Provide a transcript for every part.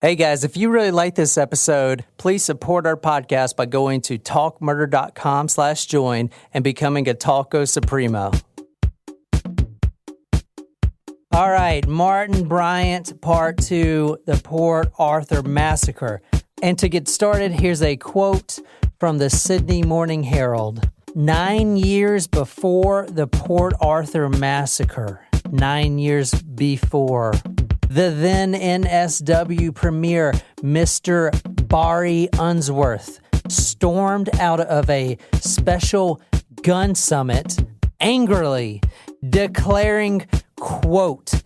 Hey guys, if you really like this episode, please support our podcast by going to talkmurder.com/join and becoming a Talco Supremo. All right, Martin Bryant, Part 2, the Port Arthur Massacre. And to get started, here's a quote from the Sydney Morning Herald. 9 years before the Port Arthur Massacre, 9 years before, the then NSW Premier, Mr. Barry Unsworth, stormed out of a special gun summit angrily, declaring, quote,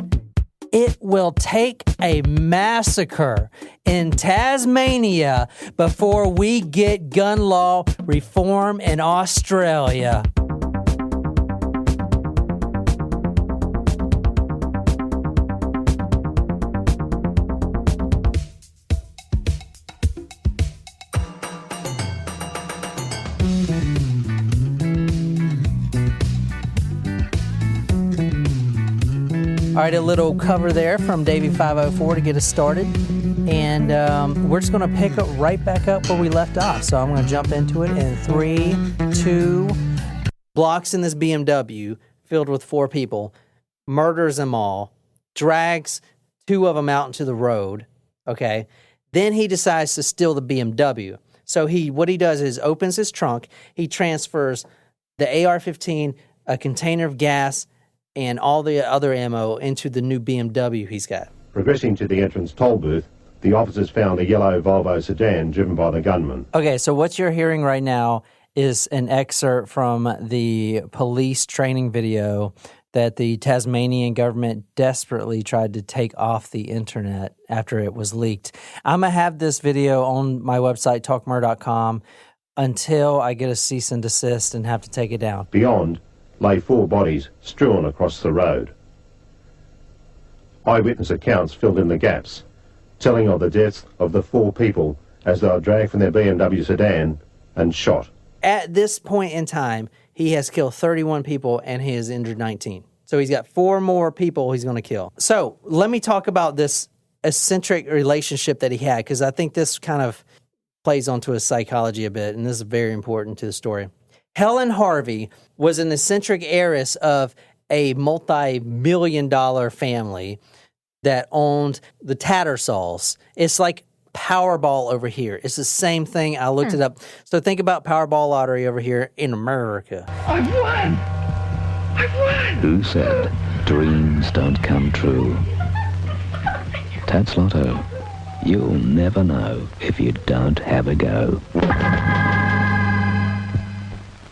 "It will take a massacre in Tasmania before we get gun law reform in Australia." All right, a little cover there from Davey504 to get us started. And we're just going to pick up right back up where we left off. So I'm going to jump into it in 3, 2. Blocks in this BMW filled with 4 people, murders them all, drags 2 of them out into the road, okay? Then he decides to steal the BMW. So what he does is opens his trunk, he transfers the AR-15, a container of gas, and all the other ammo into the new BMW he's got. Progressing to the entrance toll booth, the officers found a yellow Volvo sedan driven by the gunman. Okay, so what you're hearing right now is an excerpt from the police training video that the Tasmanian government desperately tried to take off the internet after it was leaked. I'm going to have this video on my website, talkmurder.com, until I get a cease and desist and have to take it down. Beyond lay 4 bodies strewn across the road. Eyewitness accounts filled in the gaps, telling of the deaths of the 4 people as they were dragged from their BMW sedan and shot. At this point in time, he has killed 31 people and he has injured 19. So he's got 4 more people he's going to kill. So let me talk about this eccentric relationship that he had, because I think this kind of plays onto his psychology a bit, and this is very important to the story. Helen Harvey was an eccentric heiress of a multi-million-dollar family that owned the Tattersalls. It's like Powerball over here. It's the same thing. I looked it up. So think about Powerball lottery over here in America. I've won! I've won! Who said dreams don't come true? Tats Lotto. You'll never know if you don't have a go.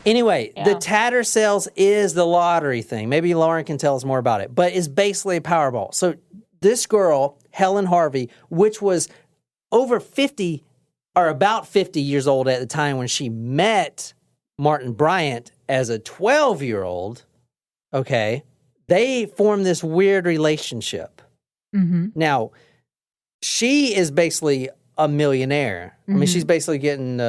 Anyway, the Tattersalls is the lottery thing. Maybe Lauren can tell us more about it. But it's basically a Powerball. So this girl, Helen Harvey, which was over 50 or about 50 years old at the time when she met Martin Bryant as a 12-year-old, okay, they formed this weird relationship. Mm-hmm. Now, she is basically a millionaire. Mm-hmm. I mean, she's basically getting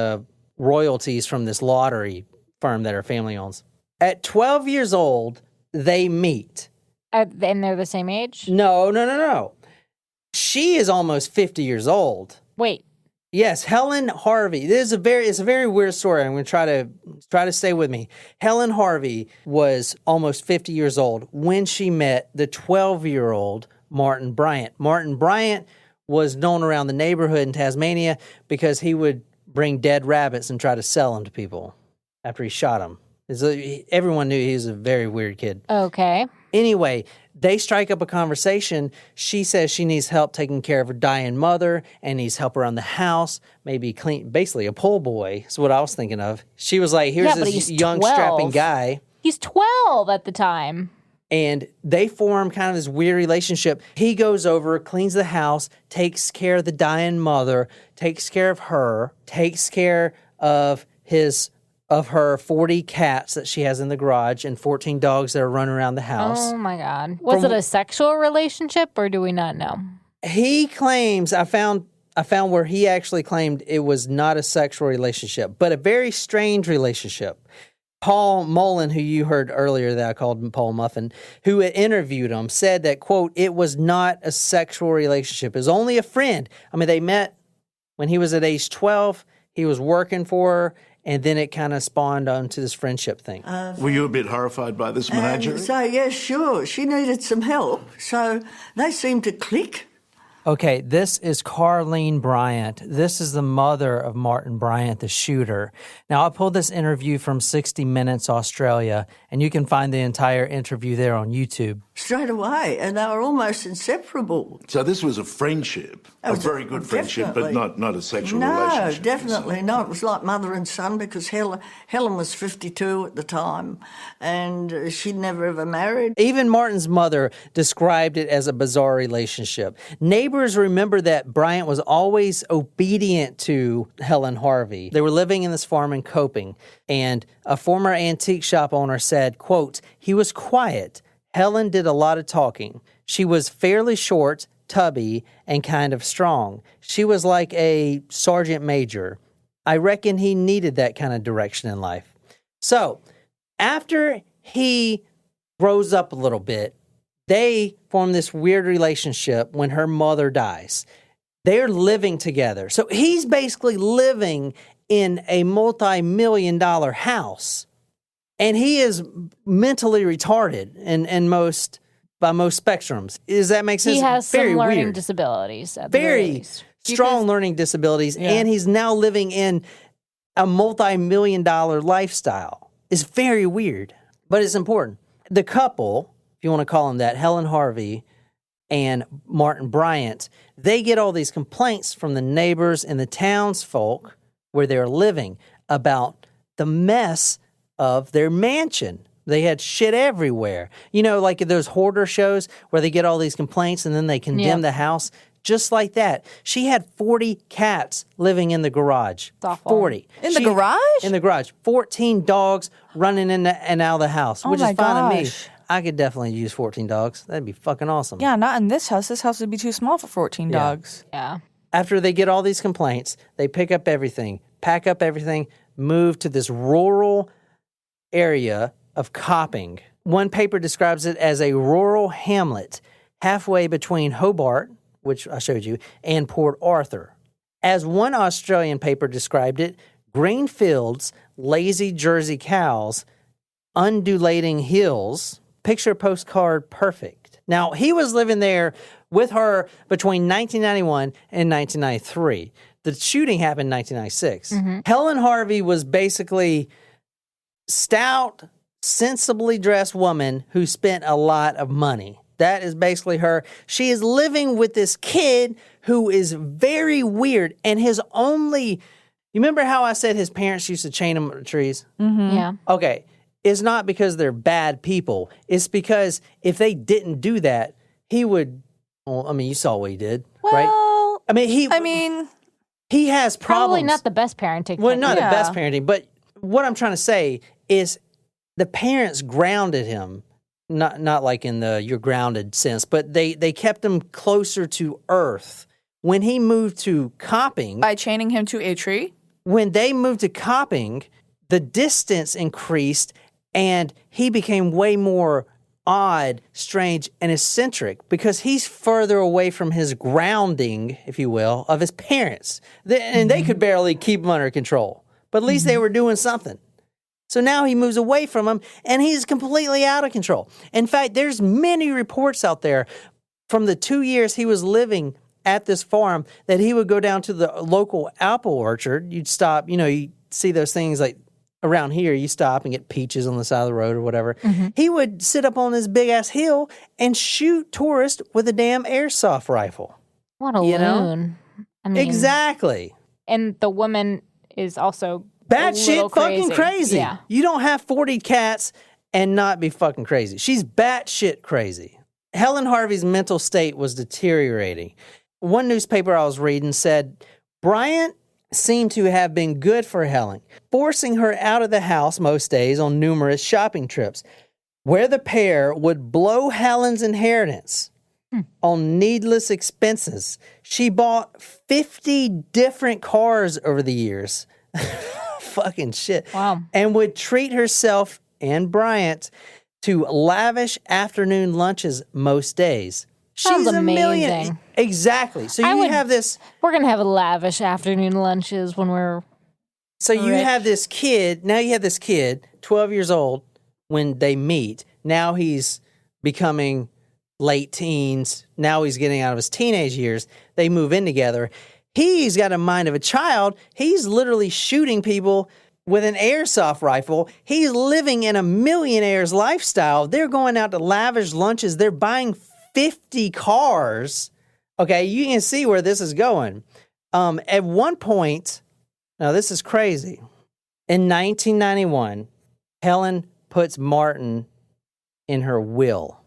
royalties from this lottery firm that her family owns. At 12 years old, they meet. And they're the same age? No. She is almost 50 years old. Wait. Yes, Helen Harvey. It's a very weird story. I'm going to try to stay with me. Helen Harvey was almost 50 years old when she met the 12-year-old Martin Bryant. Martin Bryant was known around the neighborhood in Tasmania because he would bring dead rabbits and try to sell them to people after he shot them. Everyone knew he was a very weird kid. Okay. Anyway, they strike up a conversation. She says she needs help taking care of her dying mother and needs help around the house, maybe clean, basically a pool boy is what I was thinking of. She was like, here's this young 12. strapping guy. He's 12 at the time. And they form kind of this weird relationship. He goes over, cleans the house, takes care of the dying mother, takes care of her, takes care of her 40 cats that she has in the garage and 14 dogs that are running around the house. Oh, my God. Was it a sexual relationship, or do we not know? He claims, I found where he actually claimed it was not a sexual relationship, but a very strange relationship. Paul Mullen, who you heard earlier that I called Paul Muffin, who had interviewed him, said that, quote, it was not a sexual relationship. It was only a friend. I mean, they met when he was at age 12. He was working for her, and then it kind of spawned onto this friendship thing. Were you a bit horrified by this menagerie? So, yes, sure. She needed some help, so they seemed to click. Okay, this is Carlene Bryant. This is the mother of Martin Bryant, the shooter. Now, I pulled this interview from 60 Minutes Australia, and you can find the entire interview there on YouTube. Straight away, and they were almost inseparable. So this was a friendship, a very good friendship, but not a sexual No, relationship. definitely not. It was like mother and son because Helen was 52 at the time, and she'd never ever married. Even Martin's mother described it as a bizarre relationship. Neighbors remember that Bryant was always obedient to Helen Harvey. They were living in this farm in Coping, and a former antique shop owner said, quote, he was quiet. Helen did a lot of talking. She was fairly short, tubby, and kind of strong. She was like a sergeant major. I reckon he needed that kind of direction in life. So, after he grows up a little bit, they form this weird relationship when her mother dies. They're living together. So he's basically living in a multi-million-dollar house. And he is mentally retarded by most spectrums. Does that make sense? He has Very some learning weird. disabilities. At the very Very least. strong learning disabilities, and he's now living in a multi-million-dollar lifestyle. It's very weird, but it's important. The couple, if you want to call them that, Helen Harvey and Martin Bryant, they get all these complaints from the neighbors and the townsfolk where they're living about the mess of their mansion. They had shit everywhere. You know, like those hoarder shows where they get all these complaints and then they condemn the house. Just like that. She had 40 cats living in the garage. 40. In the garage? In the garage. 14 dogs running in and out of the house, which is fine to me. I could definitely use 14 dogs. That'd be fucking awesome. Yeah, not in this house. This house would be too small for 14 dogs. Yeah. After they get all these complaints, they pick up everything, pack up everything, move to this rural area of Copping. One paper describes it as a rural hamlet halfway between Hobart, which I showed you, and Port Arthur. As one Australian paper described it, green fields, lazy Jersey cows, undulating hills, picture postcard perfect. Now, he was living there with her between 1991 and 1993. The shooting happened in 1996. Helen Harvey was basically stout, sensibly dressed woman who spent a lot of money. That is basically her. She is living with this kid who is very weird, and his only... You remember how I said his parents used to chain him to trees? Yeah. Okay. It's not because they're bad people. It's because if they didn't do that, he would... Well, I mean, you saw what he did, right? Well, I mean, he has problems. Probably not the best parenting. Well, not Yeah. the best parenting, but what I'm trying to say is the parents grounded him, not like in the you're grounded sense, but they kept him closer to earth. When he moved to Copping, by chaining him to a tree? when they moved to Copping, the distance increased and he became way more odd, strange, and eccentric because he's further away from his grounding, if you will, of his parents. And they could barely keep him under control, but at least they were doing something. So now he moves away from him and he's completely out of control. In fact, there's many reports out there from the 2 years he was living at this farm that he would go down to the local apple orchard. You'd stop, you see those things like around here, you stop and get peaches on the side of the road or whatever. He would sit up on this big ass hill and shoot tourists with a damn airsoft rifle. What a loon. I mean, Exactly. And the woman is also Bad a shit little fucking crazy. Yeah. You don't have 40 cats and not be fucking crazy. She's batshit crazy. Helen Harvey's mental state was deteriorating. One newspaper I was reading said Bryant seemed to have been good for Helen, forcing her out of the house most days on numerous shopping trips, where the pair would blow Helen's inheritance on needless expenses. She bought 50 different cars over the years. fucking shit. Wow. And would treat herself and Bryant to lavish afternoon lunches most days. Sounds She's a million. amazing. Exactly. So you have this. We're going to have lavish afternoon lunches when we're So you rich. have this kid. Now you have this kid, 12 years old, when they meet. Now he's becoming late teens. Now he's getting out of his teenage years. They move in together. He's got a mind of a child. He's literally shooting people with an airsoft rifle. He's living in a millionaire's lifestyle. They're going out to lavish lunches. They're buying 50 cars. Okay, you can see where this is going. At one point, now this is crazy. In 1991, Helen puts Martin in her will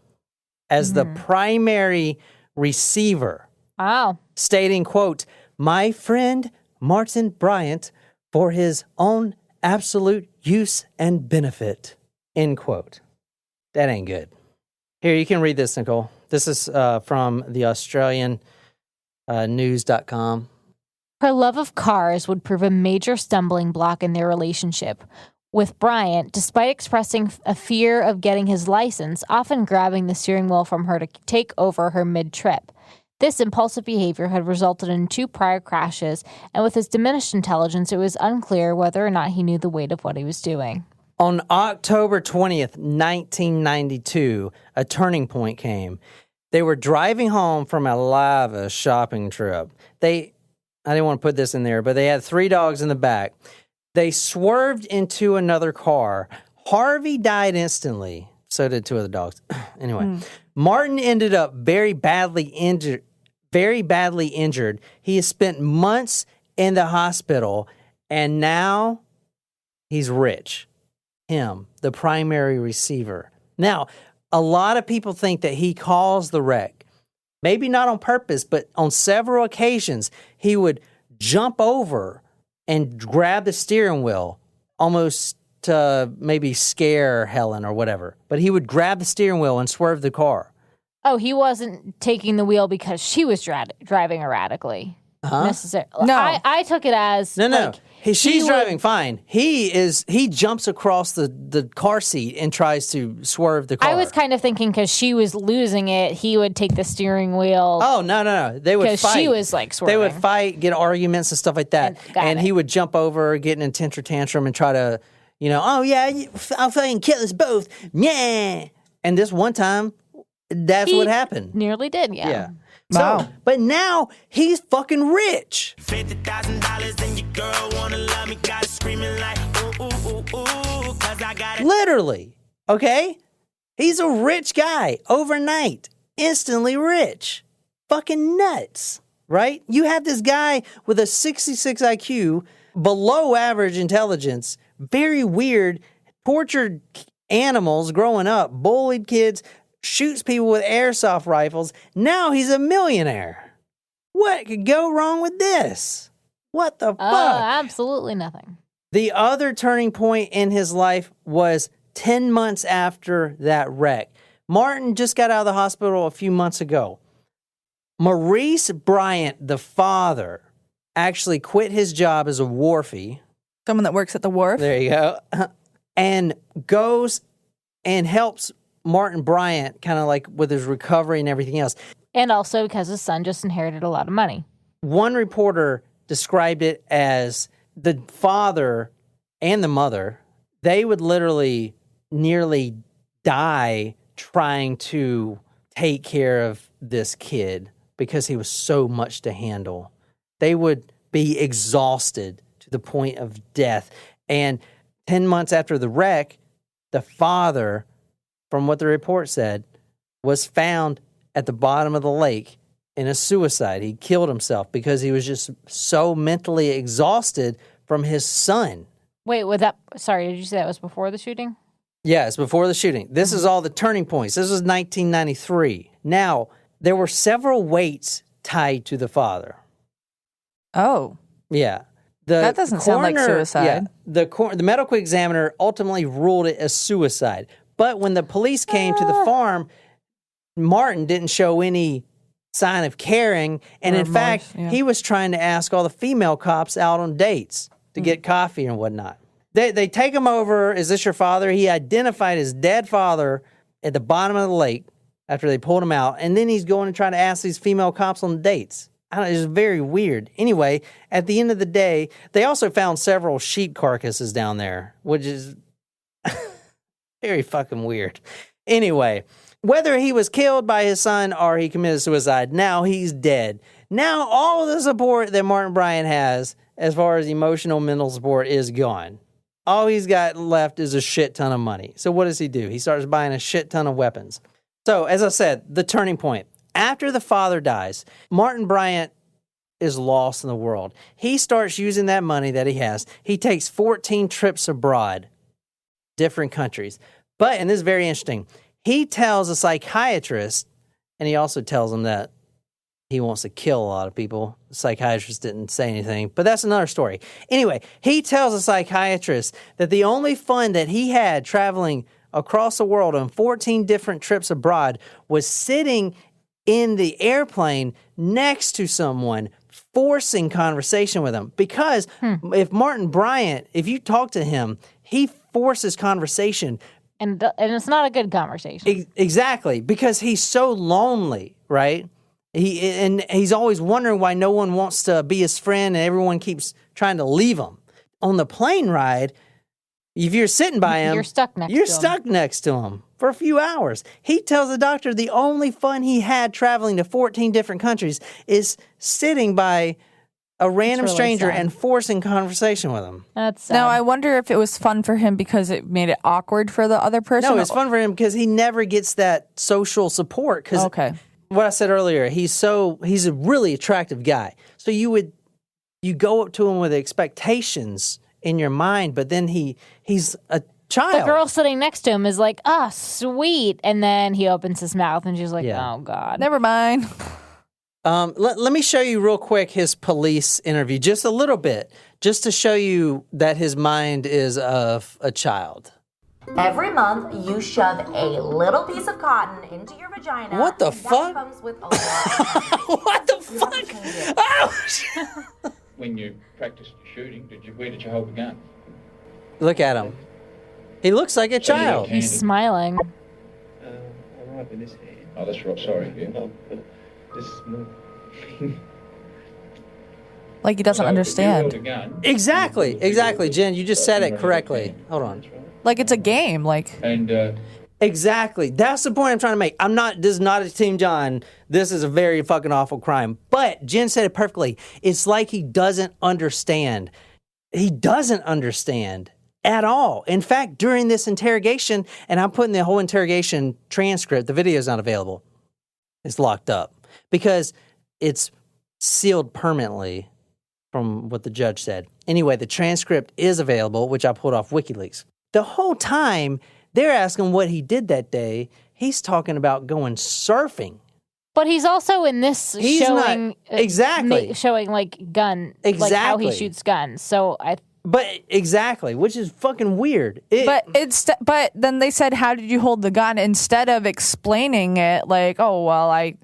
as the primary receiver, Wow. stating, quote, "My friend Martin Bryant for his own absolute use and benefit," end quote. That ain't good. Here, you can read this, Nicole. This is from the Australian news.com. Her love of cars would prove a major stumbling block in their relationship, with Bryant, despite expressing a fear of getting his license, often grabbing the steering wheel from her to take over her mid-trip. This impulsive behavior had resulted in 2 prior crashes, and with his diminished intelligence, it was unclear whether or not he knew the weight of what he was doing. On October 20th, 1992, a turning point came. They were driving home from a lavish shopping trip. I didn't want to put this in there, but they had 3 dogs in the back. They swerved into another car. Harvey died instantly. So did 2 of the dogs. Anyway, Martin ended up very badly injured. He has spent months in the hospital, and now he's rich. Him, the primary receiver. Now, a lot of people think that he caused the wreck. Maybe not on purpose, but on several occasions, he would jump over and grab the steering wheel, almost to maybe scare Helen or whatever. But he would grab the steering wheel and swerve the car. Oh, he wasn't taking the wheel because she was driving erratically. Necessarily. No. I took it as No. like, She's would- driving fine. He jumps across the car seat and tries to swerve the car. I was kind of thinking because she was losing it, he would take the steering wheel. Oh, no. They would Because fight. she was, like, They would swerving. fight, get arguments and stuff like that. Got And it. he would jump over, get in a tantrum and try to, oh, yeah, I'll fucking kill us both. Yeah. And this one time, that's what happened. Nearly did, yeah. Yeah. Wow. So, but now he's fucking rich. $50,000 and your girl wanna love me, got it screaming like, ooh, ooh, ooh, ooh, 'cause I got it. Literally. Okay? He's a rich guy overnight. Instantly rich. Fucking nuts. Right? You have this guy with a 66 IQ, below average intelligence, very weird, tortured animals growing up, bullied kids, shoots people with airsoft rifles. Now he's a millionaire. What could go wrong with this? What the fuck? Absolutely nothing. The other turning point in his life was 10 months after that wreck. Martin just got out of the hospital a few months ago. Maurice Bryant, the father, actually quit his job as a wharfie. Someone that works at the wharf. There you go. And goes and helps Martin Bryant kind of like with his recovery and everything else. And also because his son just inherited a lot of money. One reporter described it as the father and the mother, they would literally nearly die trying to take care of this kid because he was so much to handle. They would be exhausted to the point of death. And 10 months after the wreck, the father, from what the report said, was found at the bottom of the lake in a suicide. He killed himself because he was just so mentally exhausted from his son. Wait, sorry, did you say that was before the shooting? Yeah, it's before the shooting. This is all the turning points. This was 1993. Now, there were several weights tied to the father. Oh. Yeah. That doesn't sound like suicide. Yeah, the medical examiner ultimately ruled it as suicide. But when the police came to the farm, Martin didn't show any sign of caring. And in Remorse, fact, yeah. he was trying to ask all the female cops out on dates to get coffee and whatnot. They take him over. Is this your father? He identified his dead father at the bottom of the lake after they pulled him out. And then he's going to try to ask these female cops on dates. I don't know, it's very weird. Anyway, at the end of the day, they also found several sheep carcasses down there, which is very fucking weird. Anyway, whether he was killed by his son or he committed suicide, now he's dead. Now all the support that Martin Bryant has as far as emotional, mental support is gone. All he's got left is a shit ton of money. So what does he do? He starts buying a shit ton of weapons. So, as I said, the turning point. After the father dies, Martin Bryant is lost in the world. He starts using that money that he has. He takes 14 trips abroad, different countries. But, and this is very interesting, he tells a psychiatrist, and he also tells him that he wants to kill a lot of people. The psychiatrist didn't say anything, but that's another story. Anyway, he tells a psychiatrist that the only fun that he had traveling across the world on 14 different trips abroad was sitting in the airplane next to someone, forcing conversation with him. Because if Martin Bryant, if you talk to him, he forces conversation. And it's not a good conversation. Exactly, because he's so lonely, right? He's always wondering why no one wants to be his friend and everyone keeps trying to leave him. On the plane ride, if you're sitting by him, you're stuck next to him for a few hours. He tells the doctor the only fun he had traveling to 14 different countries is sitting by a random stranger and forcing conversation with him. That's sad. Now, I wonder if it was fun for him because it made it awkward for the other person. No, it's fun for him because he never gets that social support. Okay. What I said earlier, he's a really attractive guy. So you go up to him with expectations in your mind, but then he's a child. The girl sitting next to him is like, sweet. And then he opens his mouth and she's like, oh, God. Never mind. Let me show you real quick his police interview, just a little bit, just to show you that his mind is of a child. Every month, you shove a little piece of cotton into your vagina. What the fuck? That comes with a lot. What the fuck? Oh! When you practiced shooting, where did you hold the gun? Look at him. He looks like a child. He's smiling. I might be this hand. Oh, that's right. Sorry. Yeah. No, but this is more. Like he doesn't understand. Exactly, Jen. You just said it correctly. Hold on. Like it's a game. Exactly. That's the point I'm trying to make. This is not a Team John. This is a very fucking awful crime. But Jen said it perfectly. It's like he doesn't understand. He doesn't understand at all. In fact, during this interrogation, and I'm putting the whole interrogation transcript, the video is not available. It's locked up because it's sealed permanently from what the judge said. Anyway, the transcript is available, which I pulled off WikiLeaks. The whole time they're asking what he did that day, he's talking about going surfing. But he's also in this showing like gun, like how he shoots guns. Exactly, which is fucking weird. But then they said, "How did you hold the gun?" Instead of explaining it, like, "Oh well, I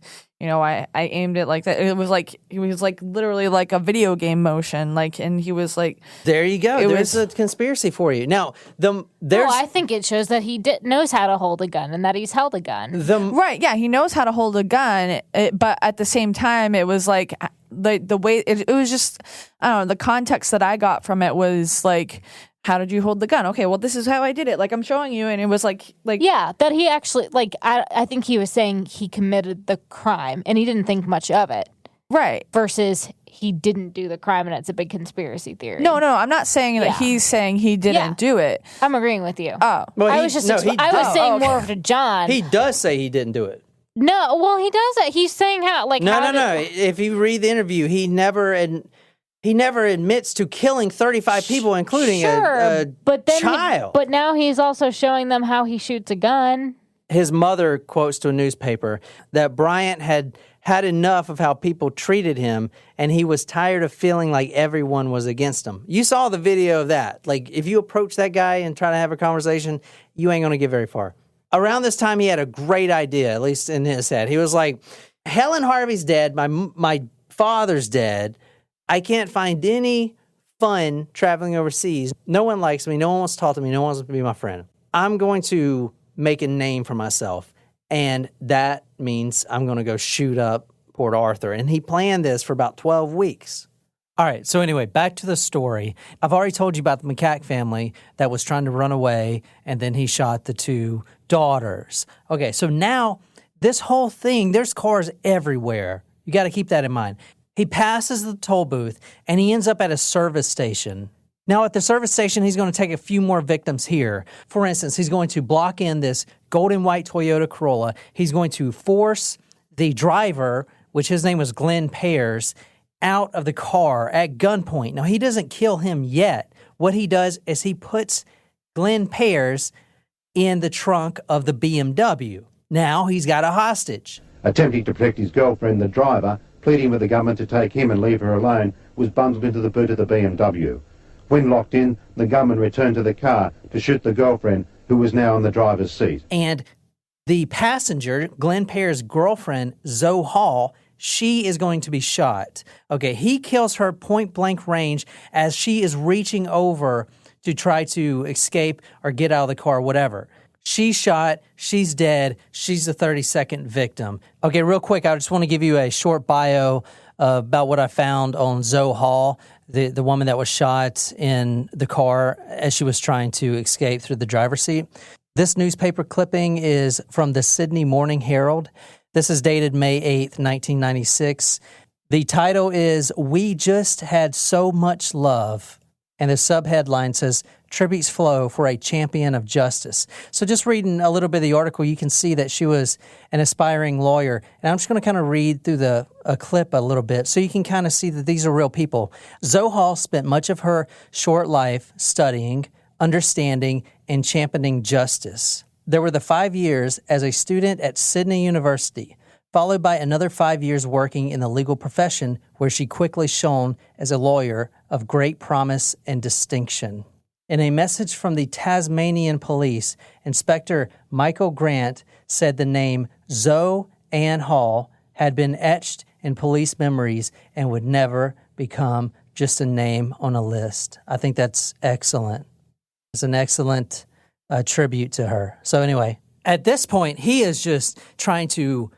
aimed it like that." It was like literally like a video game motion, and he was like, "There you go." There's a conspiracy for you. Now, I think it shows that he knows how to hold a gun and that he's held a gun. Right? Yeah, he knows how to hold a gun, but at the same time, it was like the way it was just, I don't know. The context that I got from it was like, how did you hold the gun? Okay, well, this is how I did it. Like, I'm showing you, and it was like yeah, that he actually, I think he was saying he committed the crime, and he didn't think much of it. Right. Versus he didn't do the crime, and it's a big conspiracy theory. No, I'm not saying that he's saying he didn't do it. I'm agreeing with you. Oh. Well, I was saying more to John. He does say he didn't do it. No, well, he does it. He's saying how, No. If you read the interview, he never admits to killing 35 people, including a child. But now he's also showing them how he shoots a gun. His mother quotes to a newspaper that Bryant had enough of how people treated him, and he was tired of feeling like everyone was against him. You saw the video of that. Like, if you approach that guy and try to have a conversation, you ain't going to get very far. Around this time, he had a great idea, at least in his head. He was like, Helen Harvey's dead. My father's dead. I can't find any fun traveling overseas. No one likes me. No one wants to talk to me. No one wants to be my friend. I'm going to make a name for myself, and that means I'm going to go shoot up Port Arthur. And he planned this for about 12 weeks. All right, so anyway, back to the story. I've already told you about the Macaque family that was trying to run away, and then he shot the 2 daughters. Okay, so now this whole thing, there's cars everywhere. You got to keep that in mind. He passes the toll booth, and he ends up at a service station. Now, at the service station, he's going to take a few more victims here. For instance, he's going to block in this golden white Toyota Corolla. He's going to force the driver, which his name was Glenn Pears, out of the car at gunpoint. Now, he doesn't kill him yet. What he does is he puts Glenn Pears in the trunk of the BMW. Now, he's got a hostage. Attempting to protect his girlfriend, the driver, pleading with the government to take him and leave her alone, was bundled into the boot of the BMW. When locked in, the gunman returned to the car to shoot the girlfriend, who was now in the driver's seat. And the passenger, Glenn Pears' girlfriend, Zoe Hall, she is going to be shot. Okay, he kills her point blank range as she is reaching over to try to escape or get out of the car, whatever. She's shot, she's dead, she's the 32nd victim. Okay, real quick, I just want to give you a short bio about what I found on Zoe Hall, the woman that was shot in the car as she was trying to escape through the driver's seat. This newspaper clipping is from the Sydney Morning Herald. This is dated May 8th, 1996. The title is, "We Just Had So Much Love." And the subheadline says, "Tributes Flow for a Champion of Justice." So just reading a little bit of the article, you can see that she was an aspiring lawyer. And I'm just going to kind of read through a clip a little bit so you can kind of see that these are real people. Zoe Hall spent much of her short life studying, understanding, and championing justice. There were the 5 years as a student at Sydney University, followed by another 5 years working in the legal profession, where she quickly shone as a lawyer of great promise and distinction. In a message from the Tasmanian police, Inspector Michael Grant said the name Zoe Ann Hall had been etched in police memories and would never become just a name on a list. I think that's excellent. It's an excellent tribute to her. So anyway, at this point, he is just trying to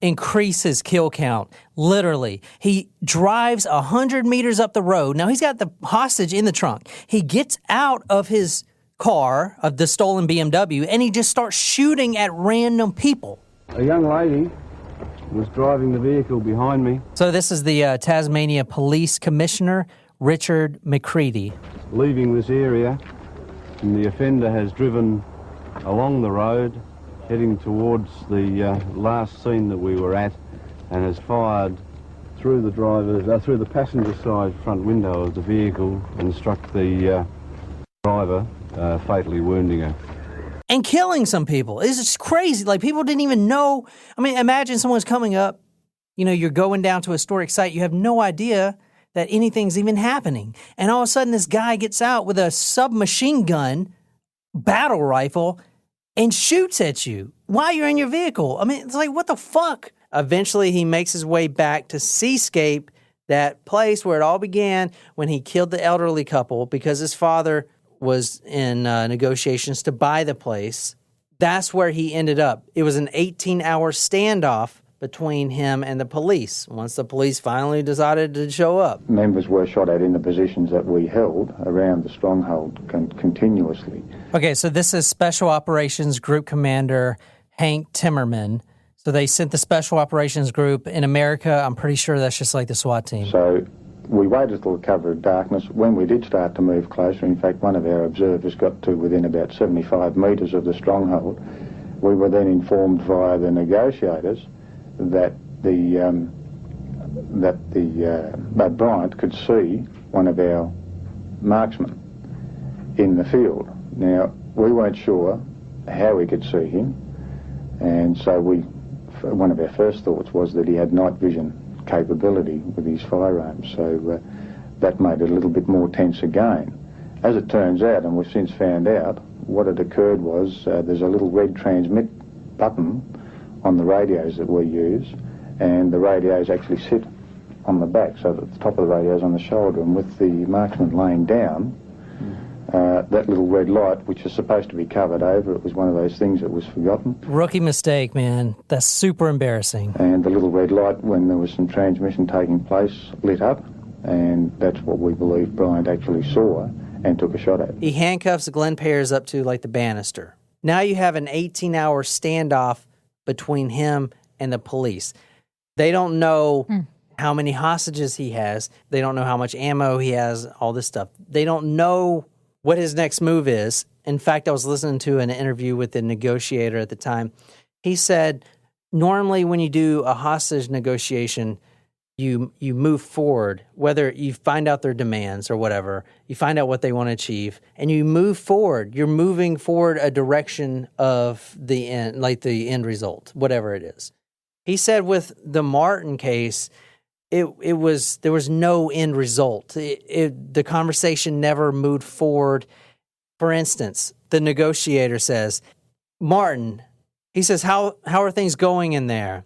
increase his kill count. Literally, he drives 100 meters up the road. Now, he's got the hostage in the trunk. He gets out of his car, of the stolen BMW, and he just starts shooting at random people. A young lady was driving the vehicle behind me. So this is the Tasmania Police Commissioner, Richard McCready. Leaving this area, and the offender has driven along the road, heading towards the last scene that we were at, and has fired through the passenger side front window of the vehicle and struck the driver, fatally wounding her. And killing some people. It's just crazy. Like, people didn't even know. I mean, imagine someone's coming up, you're going down to a historic site, you have no idea that anything's even happening. And all of a sudden, this guy gets out with a submachine gun, battle rifle, and shoots at you while you're in your vehicle. I mean, it's like, what the fuck? Eventually, he makes his way back to Seascape, that place where it all began when he killed the elderly couple because his father was in negotiations to buy the place. That's where he ended up. It was an 18-hour standoff between him and the police once the police finally decided to show up. Members were shot at in the positions that we held around the stronghold continuously. Okay, so this is Special Operations Group Commander Hank Timmerman. So they sent the Special Operations Group in America. I'm pretty sure that's just like the SWAT team. So we waited till the cover of darkness. When we did start to move closer, in fact, one of our observers got to within about 75 metres of the stronghold. We were then informed via the negotiators that Bryant could see one of our marksmen in the field. Now, we weren't sure how we could see him, and so one of our first thoughts was that he had night vision capability with his firearms, so that made it a little bit more tense again. As it turns out, and we've since found out, what had occurred was there's a little red transmit button on the radios that we use, and the radios actually sit on the back, so that the top of the radio is on the shoulder, and with the marksman laying down, that little red light, which is supposed to be covered over, it was one of those things that was forgotten. Rookie mistake, man. That's super embarrassing. And the little red light, when there was some transmission taking place, lit up, and that's what we believe Bryant actually saw and took a shot at. He handcuffs Glenn Pears up to, like, the banister. Now you have an 18-hour standoff between him and the police. They don't know how many hostages he has. They don't know how much ammo he has, all this stuff. They don't know what his next move is. In fact, I was listening to an interview with the negotiator at the time. He said, normally when you do a hostage negotiation, you move forward, whether you find out their demands or whatever, you find out what they want to achieve, and you move forward. You're moving forward a direction of the end, like the end result, whatever it is. He said with the Martin case, there was no end result. The conversation never moved forward. For instance, the negotiator says, Martin, he says, how are things going in there?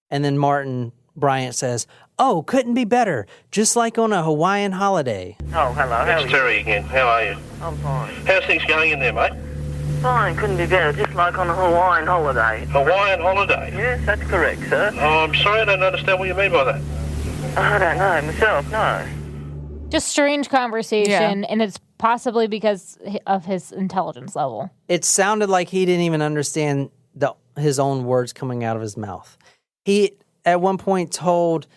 And then Bryant says, oh, couldn't be better, just like on a Hawaiian holiday. Oh, hello. It's Terry again. How are you? I'm fine. How's things going in there, mate? Fine, couldn't be better, just like on a Hawaiian holiday. Hawaiian holiday? Yes, that's correct, sir. Oh, I'm sorry, I don't understand what you mean by that. I don't know myself, no. Just strange conversation, and it's possibly because of his intelligence level. It sounded like he didn't even understand his own words coming out of his mouth. He, at one point, told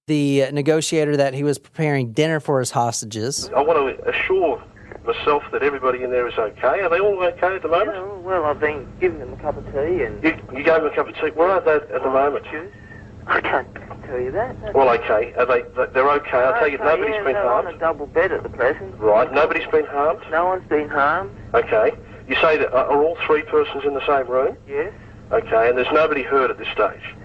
the negotiator that he was preparing dinner for his hostages. I want to assure myself that everybody in there is okay. Are they all okay at the moment? Yeah, well, I've been giving them a cup of tea and... You gave them a cup of tea. Where are they at the moment? Juice. I can't tell you that. Well, okay. They're okay. I'll tell you, nobody's been they're harmed. on a double bed at the present. Right, nobody's been harmed? No one's been harmed. Okay. You say that are all three persons in the same room? Yes. Okay, and there's nobody hurt at this stage?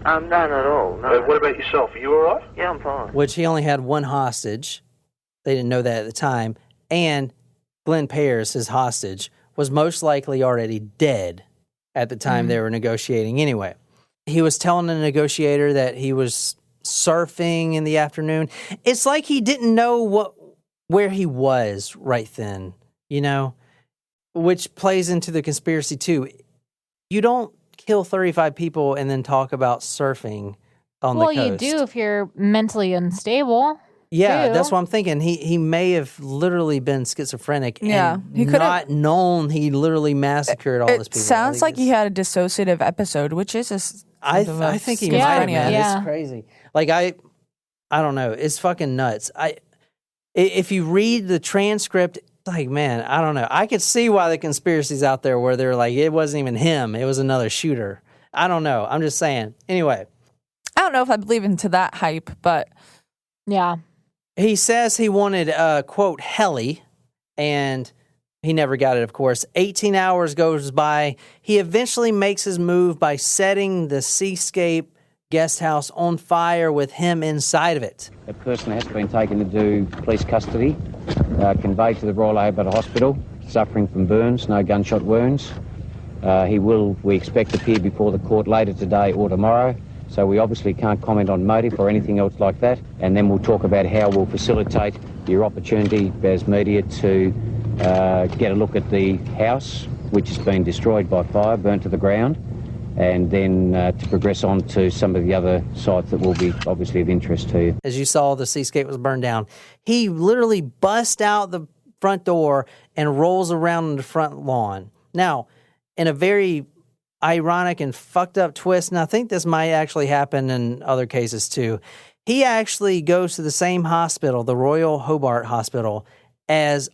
No, not at all. No. What about yourself? Are you all right? Yeah, I'm fine. Which he only had one hostage. They didn't know that at the time. And Glenn Pears, his hostage, was most likely already dead at the time they were negotiating anyway. He was telling the negotiator that he was surfing in the afternoon. It's like he didn't know where he was right then, which plays into the conspiracy too. You don't kill 35 people and then talk about surfing on the coast. Well, you do if you're mentally unstable. Yeah, too. that's what I'm thinking. He may have literally been schizophrenic and he could not known he literally massacred all these people. It sounds like he had a dissociative episode, which is I think he might have, man. Yeah. It's crazy. Like, I don't know. It's fucking nuts. If you read the transcript, like, man, I don't know. I could see why the conspiracy's out there where they're like, it wasn't even him. It was another shooter. I don't know. I'm just saying. Anyway. I don't know if I believe into that hype, but... Yeah. He says he wanted, quote, heli, and he never got it, of course. 18 hours goes by. He eventually makes his move by setting the Seascape guest house on fire with him inside of it. A person has been taken into police custody, conveyed to the Royal Albert Hospital, suffering from burns, no gunshot wounds. He will, we expect, appear before the court later today or tomorrow. So we obviously can't comment on motive or anything else like that. And then we'll talk about how we'll facilitate your opportunity as media to get a look at the house, which has been destroyed by fire, burnt to the ground, and then to progress on to some of the other sites that will be obviously of interest to you. As you saw, the Seascape was burned down. He literally busts out the front door and rolls around on the front lawn. Now, in a very ironic and fucked up twist, and I think this might actually happen in other cases too, he actually goes to the same hospital, the Royal Hobart Hospital, as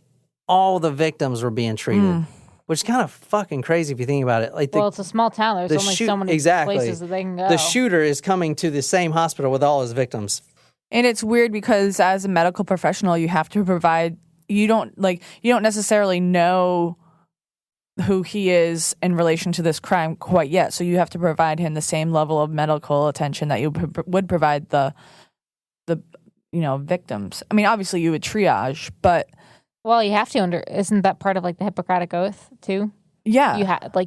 all the victims were being treated. Which is kind of fucking crazy if you think about it. Like, Well, it's a small town. There's only so many places that they can go. The shooter is coming to the same hospital with all his victims. And it's weird because as a medical professional, you have to provide, you don't necessarily know who he is in relation to this crime quite yet. So you have to provide him the same level of medical attention that you would provide the victims. I mean, obviously you would triage, but well, you have to isn't that part of like the Hippocratic Oath too? Yeah. They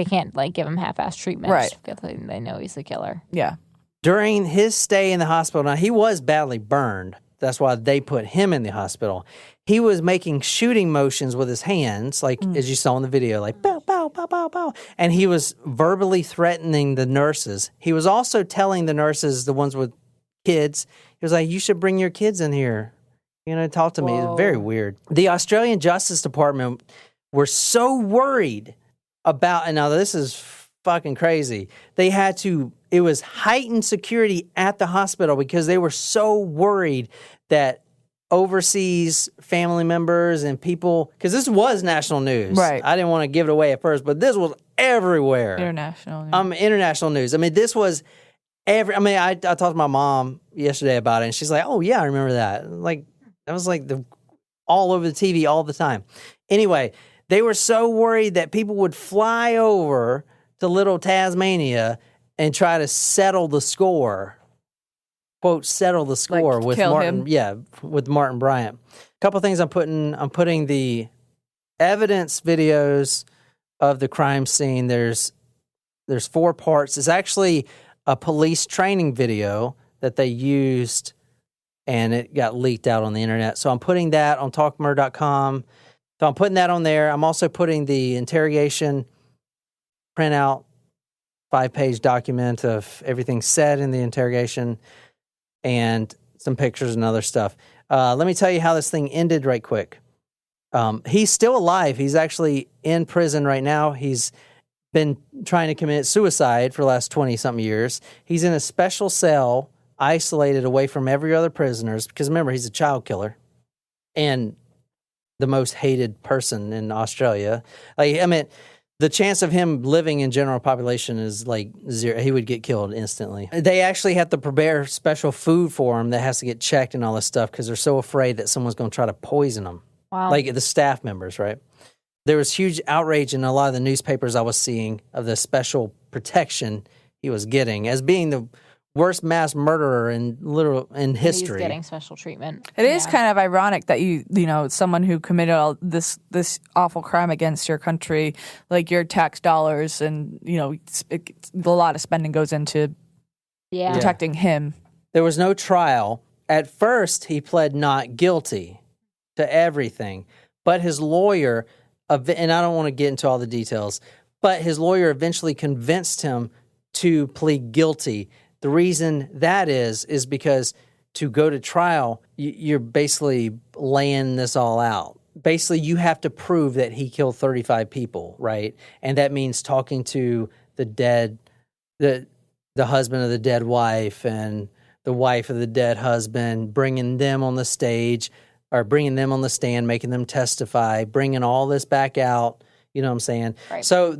can't like give him half-ass treatment, right? Because they know he's the killer. Yeah. During his stay in the hospital, now he was badly burned. That's why they put him in the hospital. He was making shooting motions with his hands, like as you saw in the video, like bow, bow, bow, bow, bow. And he was verbally threatening the nurses. He was also telling the nurses, the ones with kids, he was like, you should bring your kids in here. Talk to me. It's very weird. The Australian Justice Department were so worried about, and now this is fucking crazy. It was heightened security at the hospital because they were so worried that overseas family members and people, because this was national news. Right. I didn't want to give it away at first, but this was everywhere. International news. International news. I mean, this was I talked to my mom yesterday about it, and she's like, oh, yeah, I remember that. Like, that was like all over the TV all the time. Anyway, they were so worried that people would fly over to little Tasmania and try to settle the score. Quote, settle the score with Martin. Him. Yeah, with Martin Bryant. A couple things I'm putting the evidence videos of the crime scene. There's 4 parts. It's actually a police training video that they used, and it got leaked out on the internet. So I'm putting that on talkmurder.com. So I'm putting that on there. I'm also putting the interrogation printout, 5-page document of everything said in the interrogation, and some pictures and other stuff. Let me tell you how this thing ended right quick. He's still alive. He's actually in prison right now. He's been trying to commit suicide for the last 20-something years. He's in a special cell, isolated away from every other prisoners, because remember, he's a child killer and the most hated person in Australia. The chance of him living in general population is like 0. He would get killed instantly. They actually have to prepare special food for him that has to get checked and all this stuff because they're so afraid that someone's going to try to poison him. Wow. Like the staff members, right? There was huge outrage in a lot of the newspapers I was seeing of the special protection he was getting as being the worst mass murderer in history. He's getting special treatment. It is kind of ironic that someone who committed all this awful crime against your country, like your tax dollars, and a lot of spending goes into protecting him. There was no trial. At first, he pled not guilty to everything, but his lawyer, and I don't want to get into all the details, but his lawyer eventually convinced him to plead guilty. The reason that is because to go to trial, you're basically laying this all out. Basically, you have to prove that he killed 35 people, right? And that means talking to the dead, the husband of the dead wife and the wife of the dead husband, bringing them on the stage or bringing them on the stand, making them testify, bringing all this back out. You know what I'm saying? Right. So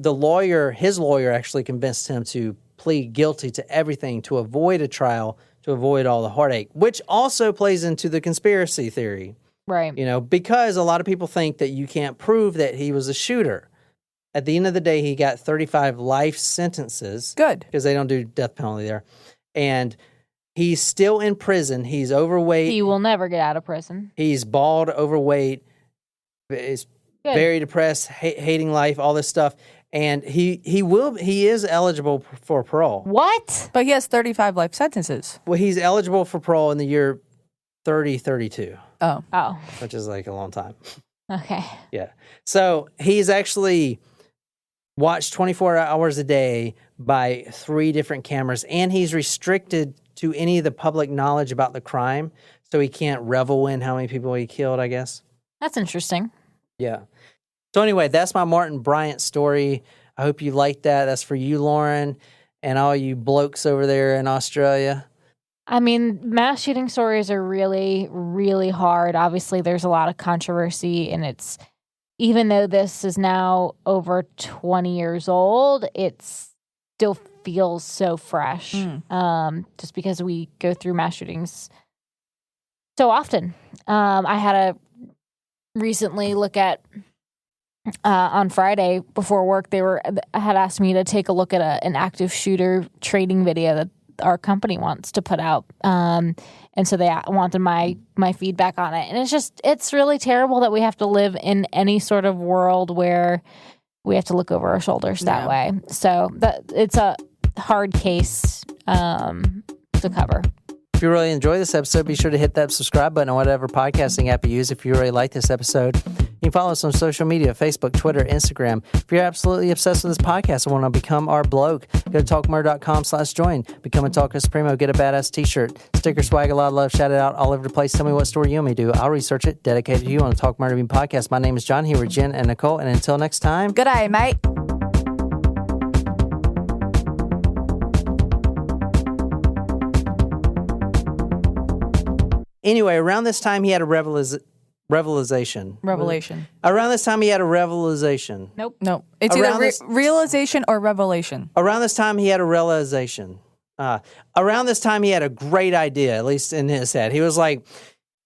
his lawyer actually convinced him to plead guilty to everything to avoid a trial, to avoid all the heartache, which also plays into the conspiracy theory. Right. Because a lot of people think that you can't prove that he was a shooter. At the end of the day, he got 35 life sentences. Good. Because they don't do death penalty there. And he's still in prison. He's overweight. He will never get out of prison. He's bald, overweight. He's very depressed, hating life, all this stuff. And he is eligible for parole. What? But he has 35 life sentences. Well, he's eligible for parole in the year 3032. Oh. Which is like a long time. Okay. Yeah. So he's actually watched 24 hours a day by 3 different cameras, and he's restricted to any of the public knowledge about the crime, so he can't revel in how many people he killed, I guess. That's interesting. Yeah. So anyway, that's my Martin Bryant story. I hope you liked that. That's for you, Lauren, and all you blokes over there in Australia. I mean, mass shooting stories are really, really hard. Obviously, there's a lot of controversy, and even though this is now over 20 years old, it still feels so fresh, just because we go through mass shootings so often. I had to recently look at on Friday before work. Had asked me to take a look at an active shooter training video that our company wants to put out, and so they wanted my feedback on it. And it's really terrible that we have to live in any sort of world where we have to look over our shoulders that way. So it's a hard case, to cover. If you really enjoy this episode, be sure to hit that subscribe button on whatever podcasting app you use. If you really like this episode, you can follow us on social media, Facebook, Twitter, Instagram. If you're absolutely obsessed with this podcast and want to become our bloke, go to talkmurder.com/join. Become a Talker Supremo. Get a badass t-shirt, sticker swag, a lot of love, shout it out all over the place. Tell me what story you want me to do. I'll research it, dedicated to you on the Talk Murder Me podcast. My name is John, here with Jen and Nicole. And until next time, Good day, mate. Anyway, around this time he had a revelation. Around this time he had a revelation. Nope. It's either realization or revelation. Around this time he had a realization. Around this time he had a great idea, at least in his head. He was like,